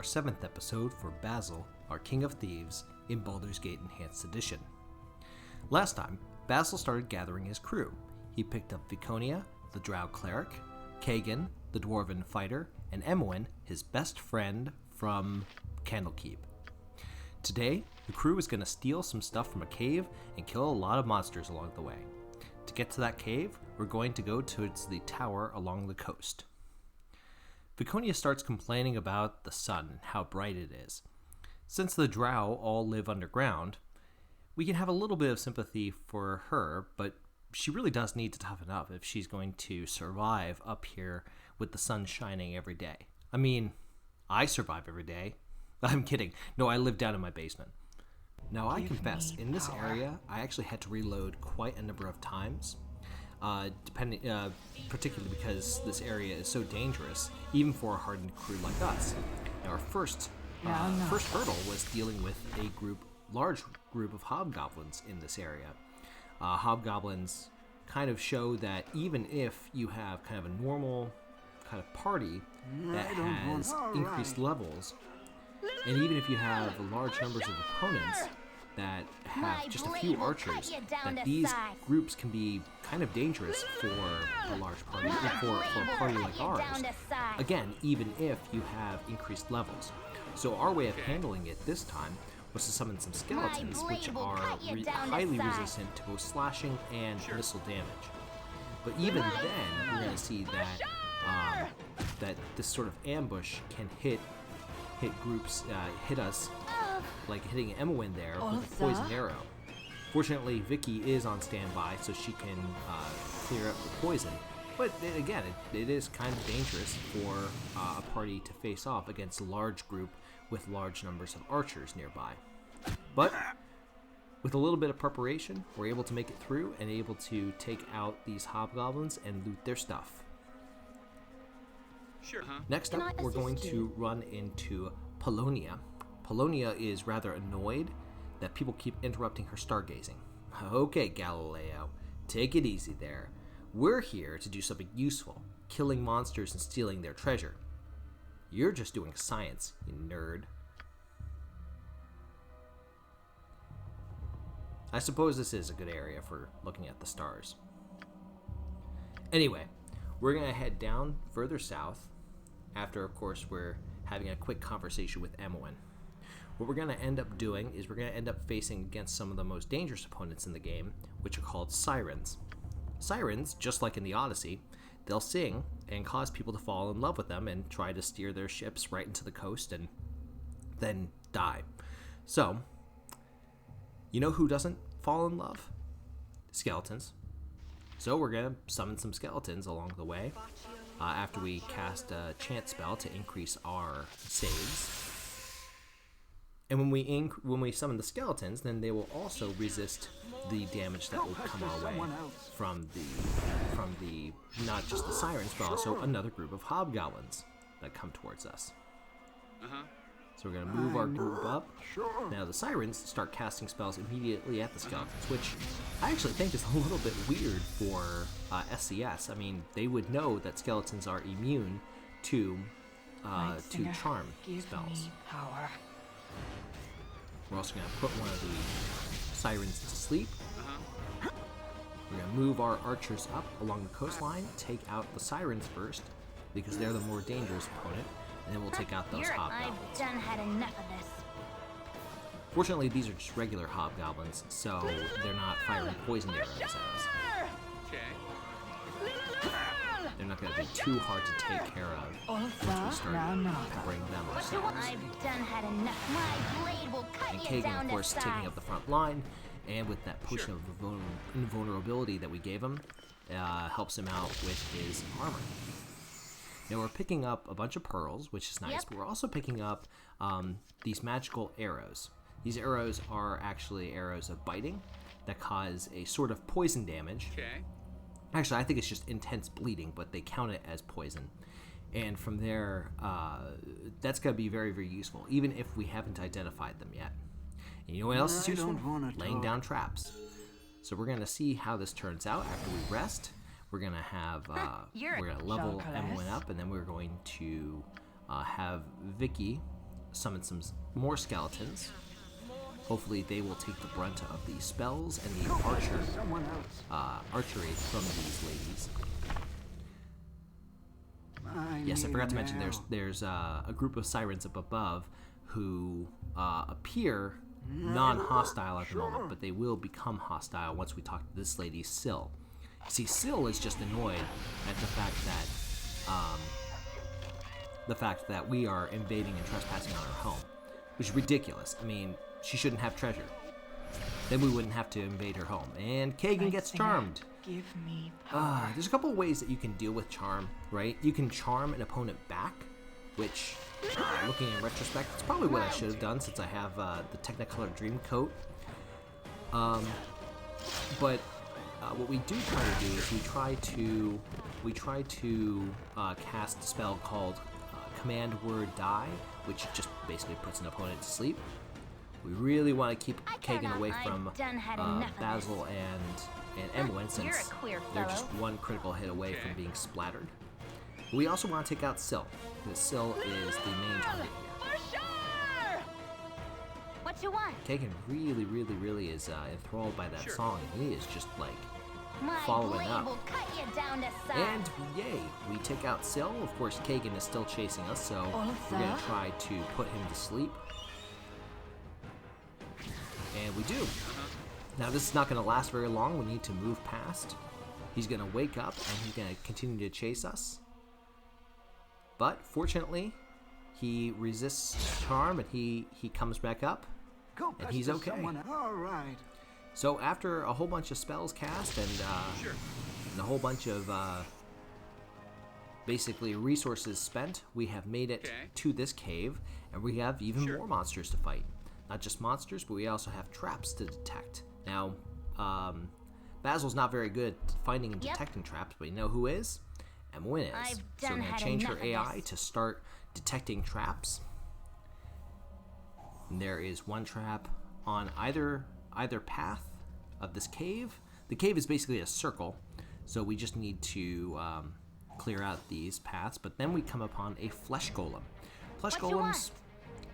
7th episode for Basil, our King of Thieves, in Baldur's Gate Enhanced Edition. Last time, Basil started gathering his crew. He picked up Viconia, the Drow cleric, Kagan, the dwarven fighter, and Emwyn, his best friend from Candlekeep. Today, the crew is going to steal some stuff from a cave and kill a lot of monsters along the way. To get to that cave, we're going to go towards the tower along the coast. Viconia starts complaining about the sun and how bright it is. Since the Drow all live underground, we can have a little bit of sympathy for her, but she really does need to toughen up if she's going to survive up here with the sun shining every day. I mean, I survive every day. I'm kidding. No, I live down in my basement. Now, I confess, in this area, I actually had to reload quite a number of times, particularly because this area is so dangerous, even for a hardened crew like us. Now, our first hurdle was dealing with a large group of hobgoblins in this area. Hobgoblins kind of show that even if you have kind of a normal kind of party that has increased levels, and even if you have large numbers of opponents that have just a few archers, that these groups can be kind of dangerous for a large party, for a party like ours. Again, even if you have increased levels. So our way of handling it this time was to summon some skeletons, which are highly resistant to both slashing and missile damage. But even then, we're going to see that that this sort of ambush can hit groups, hit us, like hitting Emwyn there with a poison arrow. Fortunately, Vicky is on standby, so she can clear up the poison. But again, it is kind of dangerous for a party to face off against a large group with large numbers of archers nearby. But with a little bit of preparation, we're able to make it through and able to take out these hobgoblins and loot their stuff. Sure. Next up, we're going to run into Polonia. Polonia is rather annoyed that people keep interrupting her stargazing. Okay, Galileo, take it easy there. We're here to do something useful, killing monsters and stealing their treasure. You're just doing science, you nerd. I suppose this is a good area for looking at the stars. Anyway, we're going to head down further south after, of course, we're having a quick conversation with Emwyn. What we're going to end up doing is we're going to end up facing against some of the most dangerous opponents in the game, which are called sirens. Sirens, just like in the Odyssey, they'll sing and cause people to fall in love with them and try to steer their ships right into the coast and then die. So, you know who doesn't fall in love? Skeletons. So we're going to summon some skeletons along the way after we cast a chant spell to increase our saves. And when we summon the skeletons, then they will also resist the damage that will come our way from the not just the sirens, but also another group of hobgoblins that come towards us. So we're going to move our group up. Now the sirens start casting spells immediately at the skeletons, which I actually think is a little bit weird for SCS. I mean, they would know that skeletons are immune to charm spells. We're also going to put one of the sirens to sleep. We're going to move our archers up along the coastline, take out the sirens first, because they're the more dangerous opponent, and then we'll take out those hobgoblins. I've done had enough of this. Fortunately, these are just regular hobgoblins, so they're not firing poison arrows at us. They're not going to be too hard to take care of once we start peppering them ourselves. I've done had enough. My blade will cut And you Kagan, down of course, to taking size. up the front line, and with that potion of invulnerability that we gave him, helps him out with his armor. Now we're picking up a bunch of pearls, which is nice, but we're also picking up these magical arrows. These arrows are actually arrows of biting that cause a sort of poison damage. Actually, I think it's just intense bleeding, but they count it as poison. And from there, that's going to be very, very useful, even if we haven't identified them yet. And you know what else is useful? Laying down traps. So we're going to see how this turns out after we rest. We're going to have, we're going to level Emwyn up, and then we're going to have Vicky summon some more skeletons. Hopefully they will take the brunt of the spells and the archery from these ladies. Yes, I forgot to mention there's a group of sirens up above who appear non-hostile at the moment, but they will become hostile once we talk to this lady, Syl. See, Syl is just annoyed at the fact that we are invading and trespassing on her home, which is ridiculous. I mean, she shouldn't have treasure. Then we wouldn't have to invade her home. And Kagan gets charmed. Give me power. There's a couple of ways that you can deal with charm, right? You can charm an opponent back, which, looking in retrospect, it's probably what I should have done since I have the Technicolor Dream Coat. But what we do try to do is we try to cast a spell called Command Word Die, which just basically puts an opponent to sleep. We really want to keep Kagan away from Basil and Emwyn, since they're just one critical hit away from being splattered. We also want to take out Syl, because Syl is the main target here. For sure! What you want? Kagan really is enthralled by that song, and he is just like My following blade up. will cut you down to size. And yay, we take out Syl. Of course, Kagan is still chasing us, so we're going to try to put him to sleep. And we do. Now this is not going to last very long. We need to move past. He's going to wake up and he's going to continue to chase us. But fortunately, he resists charm and he comes back up. And he's okay. All right. So after a whole bunch of spells cast and a whole bunch of basically resources spent, we have made it to this cave, and we have even more monsters to fight. Not just monsters, but we also have traps to detect. Now, Basil's not very good at finding and detecting traps, but you know who is? Emwyn is. So we're going to change her AI to start detecting traps. And there is one trap on either path of this cave. The cave is basically a circle, so we just need to clear out these paths. But then we come upon a flesh golem. Flesh golems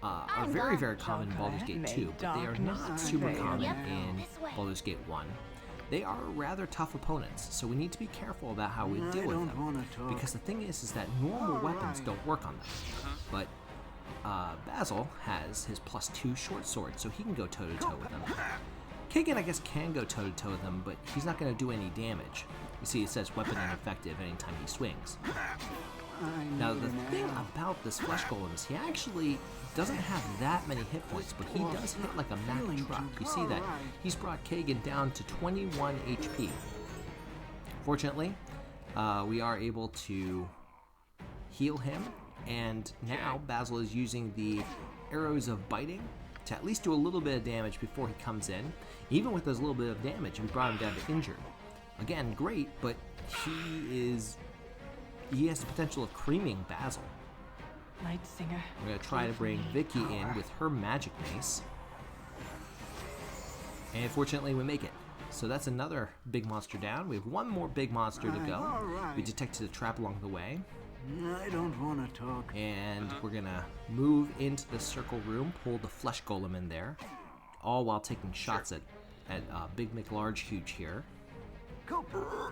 are very, very common in Baldur's Gate 2, but they are not super common in Baldur's Gate 1. They are rather tough opponents, so we need to be careful about how we deal with them. Because the thing is that normal weapons don't work on them. But Basil has his +2 short sword, so he can go toe-to-toe with them. Kagan, I guess, can go toe-to-toe with them, but he's not going to do any damage. You see, it says weapon ineffective anytime he swings. Now, the thing about this flesh golem is he actually doesn't have that many hit points, but he does hit like a Mack truck. You see that he's brought Kagan down to 21 HP. Fortunately, we are able to heal him, and now Basil is using the arrows of biting to at least do a little bit of damage before he comes in. Even with those little bit of damage, we brought him down to injured. Again, great, but he has the potential of creaming Basil. Night Singer. We're going to try to bring Vicky in with her magic mace. And fortunately, we make it. So that's another big monster down. We have one more big monster to go. We detected a trap along the way. I don't want to talk. And we're going to move into the circle room, pull the flesh golem in there, all while taking shots at Big McLarge Huge here. Sure.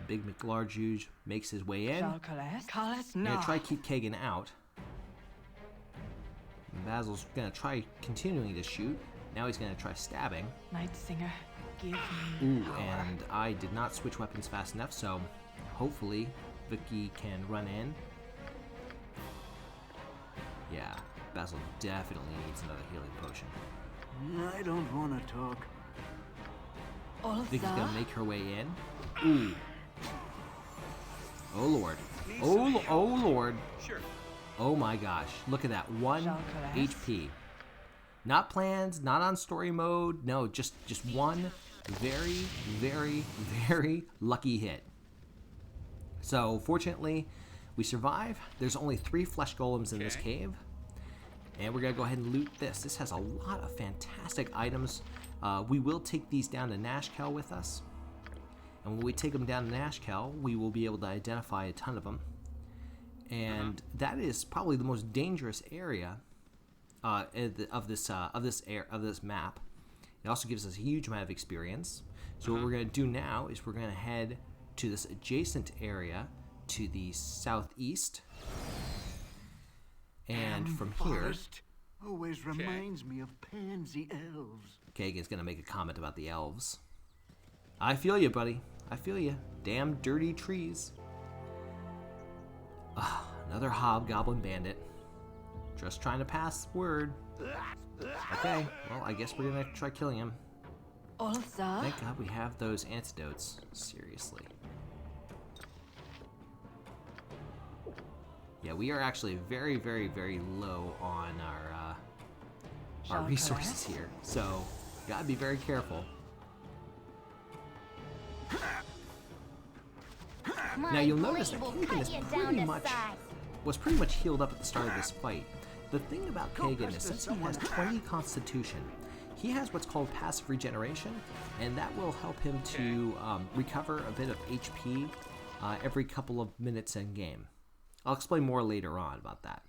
Big McLarge Huge makes his way in. We're going to try to keep Kagan out. And Basil's going to try continuing to shoot. Now he's going to try stabbing. Night Singer, give me Ooh, power. and I did not switch weapons fast enough, so hopefully Vicky can run in. Yeah, Basil definitely needs another healing potion. I don't want to talk. Vicky's going to make her way in. Ooh. Oh lord. Oh lord. Oh my gosh. Look at that. 1 HP. Not planned, not on story mode. No, just one very, very, very lucky hit. So fortunately, we survive. There's only 3 flesh golems in this cave. And we're going to go ahead and loot this. This has a lot of fantastic items. We will take these down to Nashkel with us. And when we take them down to Nashkel, we will be able to identify a ton of them. and that is probably the most dangerous area of this map. It also gives us a huge amount of experience. So what we're going to do now is we're going to head to this adjacent area to the southeast, and from here, Forest always reminds me of pansy elves. Kagan's going to make a comment about the elves. I feel you, buddy. I feel you. Damn dirty trees. Another hobgoblin bandit. Just trying to pass word. Okay, well, I guess we're gonna try killing him. Also, Thank God we have those antidotes. Seriously. Yeah, we are actually very, very, very low on our resources here, so gotta be very careful. Now you'll notice that Kagan is pretty much healed up at the start of this fight. The thing about Kagan is since he has 20 constitution, he has what's called passive regeneration, and that will help him to recover a bit of HP every couple of minutes in game. I'll explain more later on about that.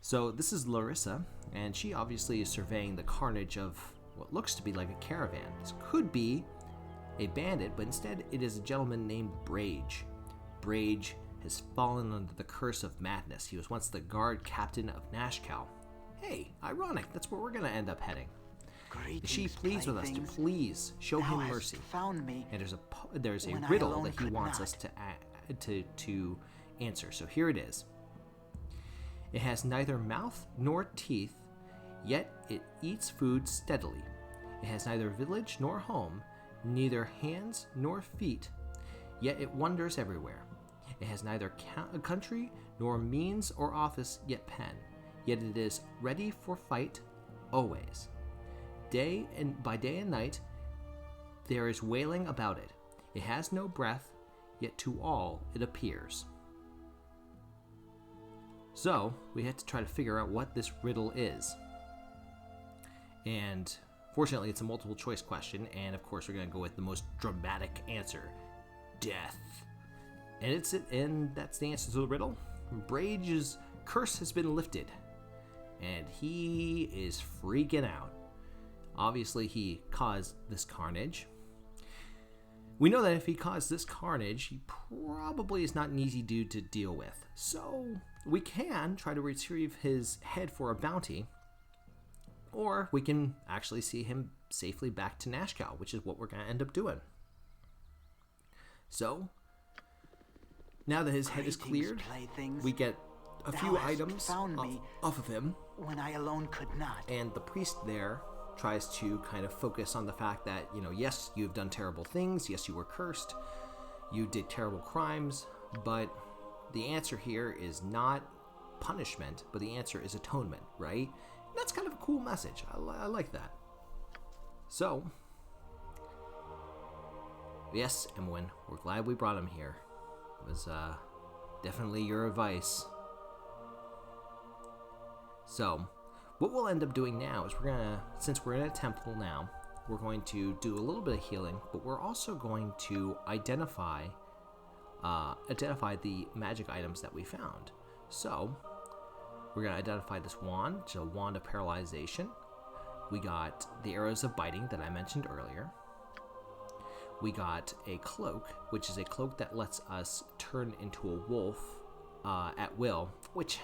So this is Larissa, and she obviously is surveying the carnage of what looks to be like a caravan. This could be a bandit, but instead it is a gentleman named Brage. Brage has fallen under the curse of madness. He was once the guard captain of Nashkel. Hey, ironic, that's where we're going to end up heading. Is she pleads with us to please show him mercy. Found me. And there's a riddle that he wants us to answer. So here it is. It has neither mouth nor teeth, yet it eats food steadily. It has neither village nor home, neither hands nor feet, yet it wanders everywhere. It has neither country nor means or office, yet pen, yet it is ready for fight always. By day and night there is wailing about it. It has no breath, yet to all it appears. So we had to try to figure out what this riddle is. And fortunately it's a multiple choice question, and of course we're going to go with the most dramatic answer. Death. And that's the answer to the riddle. Brage's curse has been lifted, and he is freaking out. Obviously, he caused this carnage. We know that if he caused this carnage, he probably is not an easy dude to deal with. So we can try to retrieve his head for a bounty, or we can actually see him safely back to Nashkel, which is what we're going to end up doing. So now that his head is cleared, we get a few items off of him. When I alone could not. And the priest there tries to kind of focus on the fact that, yes, you've done terrible things. Yes, you were cursed. You did terrible crimes. But the answer here is not punishment, but the answer is atonement, right? And that's kind of a cool message. I like that. So, yes, Emwyn, we're glad we brought him here. It was definitely your advice. So, what we'll end up doing now is since we're in a temple now, we're going to do a little bit of healing, but we're also going to identify the magic items that we found. So, we're going to identify this wand, which is a wand of paralyzation. We got the arrows of biting that I mentioned earlier. We got a cloak, which is a cloak that lets us turn into a wolf at will, which,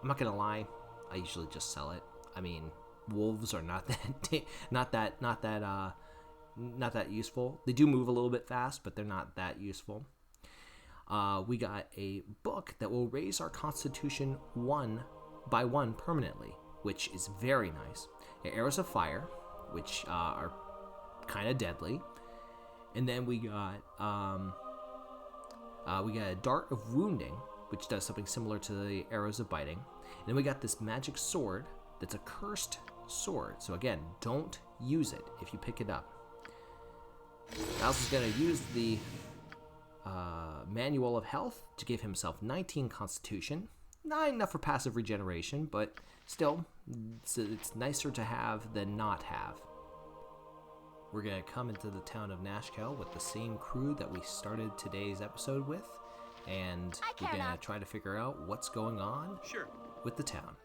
I'm not going to lie, I usually just sell it. I mean, wolves are not that useful. They do move a little bit fast, but they're not that useful. We got a book that will raise our constitution 1 by 1 permanently, which is very nice. Arrows of fire, which are kind of deadly. And then we got a dart of wounding, which does something similar to the arrows of biting. And then we got this magic sword that's a cursed sword. So again, don't use it if you pick it up. Basil's going to use the Manual of Health to give himself 19 constitution. Not enough for passive regeneration, but still, it's nicer to have than not have. We're going to come into the town of Nashkel with the same crew that we started today's episode with. and I we're care gonna not. try to figure out what's going on with the town.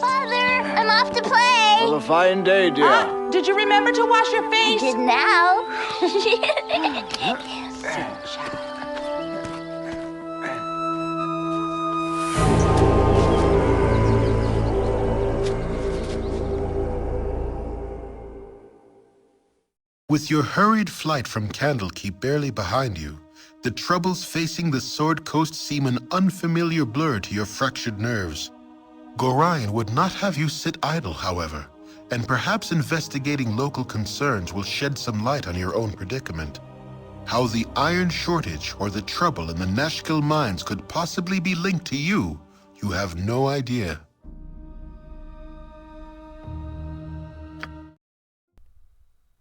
Father, I'm off to play. Have a fine day, dear. Did you remember to wash your face? Did now. With your hurried flight from Candlekeep barely behind you, the troubles facing the Sword Coast seem an unfamiliar blur to your fractured nerves. Gorion would not have you sit idle, however, and perhaps investigating local concerns will shed some light on your own predicament. How the iron shortage or the trouble in the Nashkel mines could possibly be linked to you, you have no idea.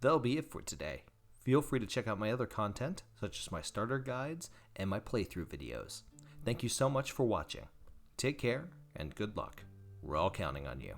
That'll be it for today. Feel free to check out my other content, such as my starter guides and my playthrough videos. Thank you so much for watching. Take care, and good luck. We're all counting on you.